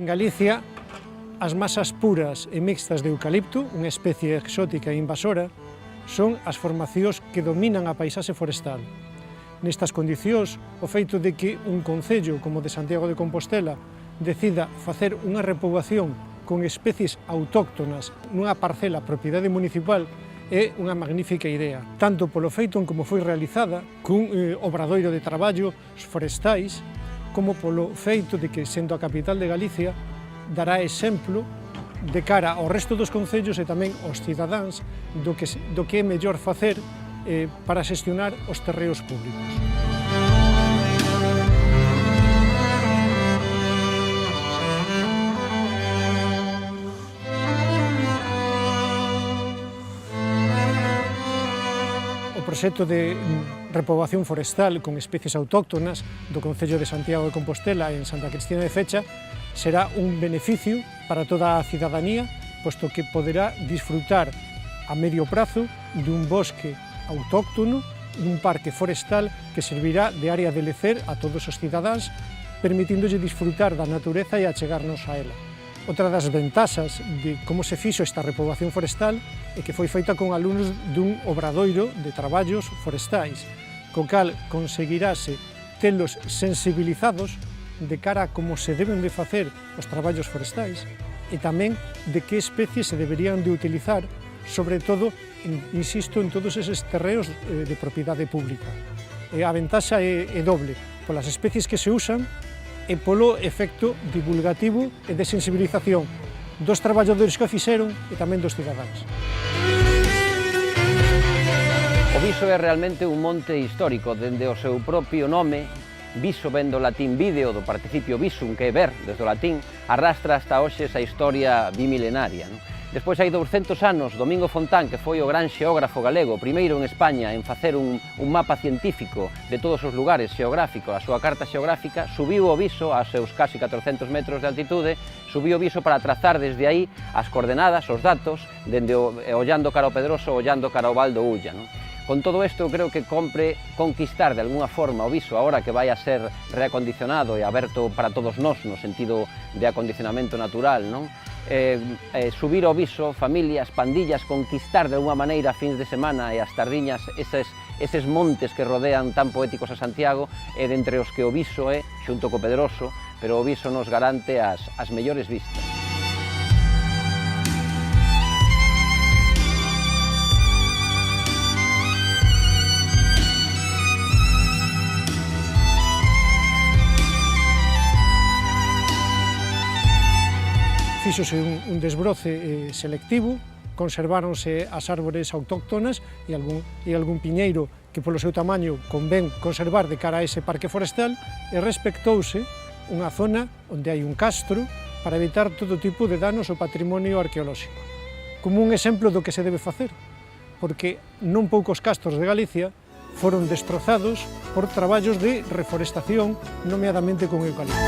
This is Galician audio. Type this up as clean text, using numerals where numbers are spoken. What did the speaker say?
Galicia, as masas puras e mixtas de eucalipto, unha especie exótica e invasora, son as formacións que dominan a paisaxe forestal. Nestas condicións, o feito de que un concello como de Santiago de Compostela decida facer unha repoboación con especies autóctonas nunha parcela propiedade municipal é unha magnífica idea, tanto polo feito en como foi realizada cun obradoiro de traballos forestais, como polo feito de que, sendo a capital de Galicia, dará exemplo de cara ao resto dos concellos e tamén aos cidadáns do que é mellor facer para xestionar os terreos públicos. O proxecto de repoboación forestal con especies autóctonas do Concello de Santiago de Compostela e en Santa Cristina de Fecha será un beneficio para toda a cidadanía, posto que poderá disfrutar a medio prazo dun bosque autóctono, dun parque forestal que servirá de área de lecer a todos os cidadáns, permitíndolle disfrutar da natureza e achegarnos a ela. Outra das ventaxas de como se fixo esta repoboación forestal é que foi feita con alumnos dun obradoiro de traballos forestais, co cal conseguirase telos sensibilizados de cara a como se deben de facer os traballos forestais e tamén de que especies se deberían de utilizar, sobre todo, insisto, en todos eses terreos de propiedade pública. A ventaxa é doble, polas especies que se usan e polo efecto divulgativo e de sensibilización dos traballadores que o fixeron e tamén dos cidadáns. O Viso é realmente un monte histórico, dende o seu propio nome. Viso ven do latín vídeo, do participio visum, que é ver, desde o latín, arrastra hasta hoxe esa historia bimilenaria. Despois hai 200 anos, Domingo Fontán, que foi o gran xeógrafo galego, primeiro en España en facer un mapa científico de todos os lugares xeográficos, a súa carta xeográfica, subiu o Viso aos seus casi 400 metros de altitude, subiu o Viso para trazar desde aí as coordenadas, os datos, ollando cara ao Pedroso, ollando cara ao Val do Ulla. Con todo isto, eu creo que compre conquistar de alguna forma o Viso, agora que vai a ser reacondicionado e aberto para todos nós, no sentido de acondicionamento natural, non? Subir ao Viso, familias, pandillas, conquistar de alguna maneira fins de semana e as tardiñas eses montes que rodean tan poéticos a Santiago, e dentre os que o Viso é, xunto co Pedroso, pero o Viso nos garante as mellores vistas. Fíxose un desbroce selectivo, conserváronse as árbores autóctonas e algún piñeiro que polo seu tamaño convén conservar de cara a ese parque forestal, e respectouse unha zona onde hai un castro para evitar todo tipo de danos ao patrimonio arqueolóxico. Como un exemplo do que se debe facer, porque non poucos castros de Galicia foron destrozados por traballos de reforestación, nomeadamente con eucalipto.